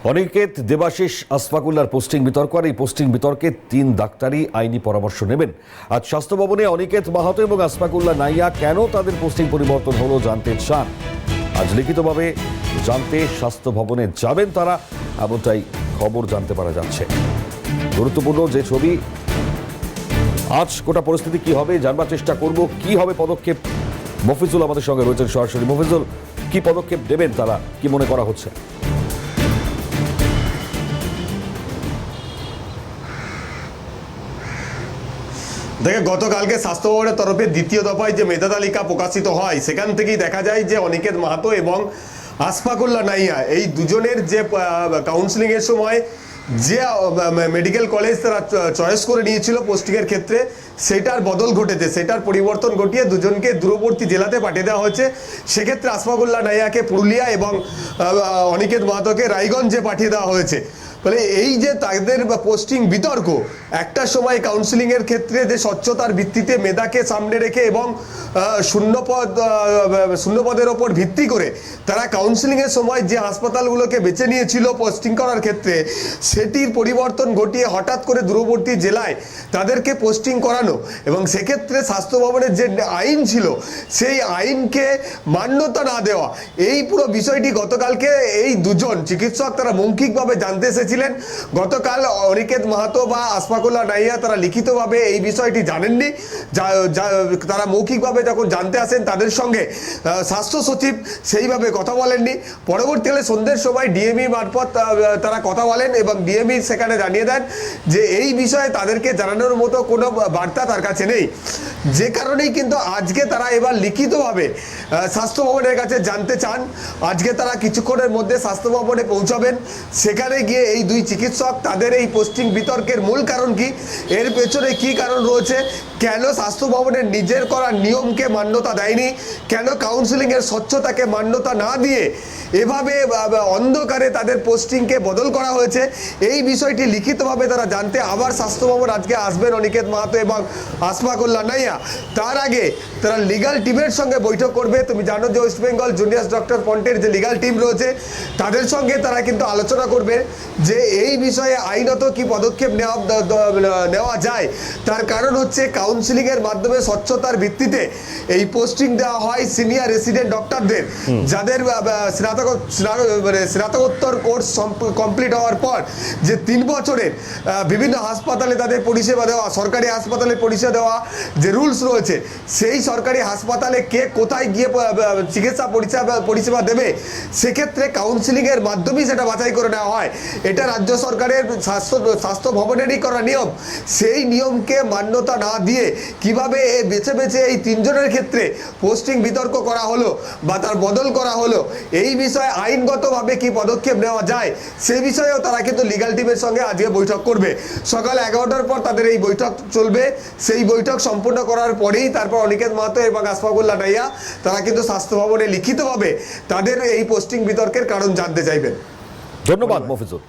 Aniket, Debashis, আশফাকুল্লার posting বিতর্ক। আর এই posting বিতর্কে 3 ডাক্তারই আইনি পরামর্শ নেবেন। আজ স্বাস্থ্য ভবনে অনিকেত মাহাতো এবং আশফাকুল্লা নাইয়া কেন তাদের পোস্টিং পরিবর্তন হলো জানতে চান। আজ লিখিতভাবে জানতে স্বাস্থ্য ভবনে যাবেন তারা, এমনটাই খবর জানতে পারা যাচ্ছে। গুরুত্বপূর্ণ যে ছবি, আজ গোটা পরিস্থিতি কি হবে জানবার চেষ্টা করব। কি হবে পদক্ষেপ, মফিজুল আমাদের সঙ্গে রয়েছেন সরাসরি। মফিজুল, কি পদক্ষেপ দেবেন তারা, কি মনে করা হচ্ছে? দেখে গতকালকে স্বাস্থ্য ভবনের তরফে দ্বিতীয় দফায় যে মেধা তালিকা প্রকাশিত হয়, সেখান থেকেই দেখা যায় যে অনিকেত মাহাতো এবং আশফাকুল্লা নাইয়া এই দুজনের যে কাউন্সিলিংয়ের সময় যে মেডিকেল কলেজ তারা চয়েস করে নিয়েছিল পোস্টিংয়ের ক্ষেত্রে, সেটার বদল ঘটেছে। সেটার পরিবর্তন ঘটিয়ে দুজনকে দূরবর্তী জেলাতে পাঠিয়ে দেওয়া হয়েছে। সেক্ষেত্রে আশফাকুল্লা নাইয়াকে পুরুলিয়া এবং অনিকেত মাহাতোকে রায়গঞ্জে পাঠিয়ে দেওয়া হয়েছে। ফলে এই যে তাদের পোস্টিং বিতর্ক, একটা সময় কাউন্সিলিংয়ের ক্ষেত্রে যে স্বচ্ছতার ভিত্তিতে মেধাকে সামনে রেখে এবং শূন্যপদের ওপর ভিত্তি করে তারা কাউন্সিলিংয়ের সময় যে হাসপাতালগুলোকে বেছে নিয়েছিল পোস্টিং করার ক্ষেত্রে, সেটির পরিবর্তন ঘটিয়ে হঠাৎ করে দূরবর্তী জেলায় তাদেরকে পোস্টিং করানো এবং সেক্ষেত্রে স্বাস্থ্য ভবনের যে আইন ছিল সেই আইনকে মান্যতা না দেওয়া, এই পুরো বিষয়টি গতকালকে এই দুজন চিকিৎসক তারা মৌখিকভাবে জানতে এসেছিলেন। গতকাল অনিকেত মাহাতো বা আশফাকুল্লা নাইয়া তারা লিখিতভাবে এই বিষয়টি জানেননি। তারা মৌখিকভাবে যখন জানতে আসেন তাদের সঙ্গে স্বাস্থ্য সচিব সেইভাবে কথা বলেননি। পরবর্তীকালে সন্ধ্যের সময় ডিএমই মারফত তারা কথা বলেন এবং ডিএমই সেখানে জানিয়ে দেন যে এই বিষয়ে তাদেরকে জানানোর মতো কোনো বার্তা তার কাছে নেই। যে কারণেই কিন্তু আজকে তারা এবার লিখিতভাবে স্বাস্থ্য ভবনের কাছে জানতে চান। আজকে তারা কিছুক্ষণের মধ্যে স্বাস্থ্য ভবনে পৌঁছাবেন। সেখানে গিয়ে এই দুই চিকিৎসক তাদের এই পোস্টিং বিতর্কের মূল কারণ কি, এর পেছনে কি কারণ রয়েছে, কেন স্বাস্থ্য ভবনের নিজের করা নিয়মকে মান্যতা দেয়নি, কেন কাউন্সিলিংয়ের স্বচ্ছতাকে মান্যতা না দিয়ে এভাবে অন্ধকারে তাদের পোস্টিংকে বদল করা হয়েছে, এই বিষয়টি লিখিতভাবে তারা জানতে আবার স্বাস্থ্য ভবন আজকে আসবেন অনিকেত মাহাতো এবং আশফাকুল্লা নাইয়া। তার আগে তারা লিগাল টিমের সঙ্গে বৈঠক করবে। তুমি জানো যে ওয়েস্ট বেঙ্গল জুনিয়র ডক্টর ফ্রন্টের যে লিগাল টিম রয়েছে তাদের সঙ্গে তারা কিন্তু আলোচনা করবে যে এই বিষয়ে আইনত কি পদক্ষেপ নেওয়া যায়। তার কারণ হচ্ছে কাউন্সিলিংয়ের মাধ্যমে স্বচ্ছতার ভিত্তিতে এই পোস্টিং দেওয়া হয় সিনিয়র রেসিডেন্ট ডক্টরদের, যাদের স্নাতকোত্তর কোর্স কমপ্লিট হওয়ার পর যে 3 বছরের বিভিন্ন হাসপাতালে তাদের পরিষেবা দেওয়া, সরকারি হাসপাতালে পরিষেবা দেওয়া যে রুলস রয়েছে, সেই সরকারি হাসপাতালে কে কোথায় গিয়ে চিকিৎসা পরিষেবা দেবে, সেক্ষেত্রে কাউন্সিলিংয়ের মাধ্যমেই সেটা বাছাই করে নেওয়া হয়। এটা রাজ্য সরকারের স্বাস্থ্য ভবনেরই করা নিয়ম। সেই নিয়মকে মান্যতা না দিয়ে কিভাবে বেছে বেছে এই 3 জনের ক্ষেত্রে পোস্টিং বিতর্ক করা হলো বা তার বদল করা হলো, এই বিষয়ে আইনগতভাবে কি পদক্ষেপ নেওয়া যায় সেই বিষয়েও তারা কিন্তু লিগাল টিমের সঙ্গে আজকে বৈঠক করবে। সকাল 11টার পর তাদের এই বৈঠক চলবে। সেই বৈঠক সম্পূর্ণ করার পরেই তারপর অনিকেত মাহাতো এবং আশফাকুল্লা নাইয়া তারা কিন্তু স্বাস্থ্য ভবনে লিখিতভাবে তাদের এই পোস্টিং বিতর্কের কারণ জানতে চাইবেন। ধন্যবাদ মফিজুল।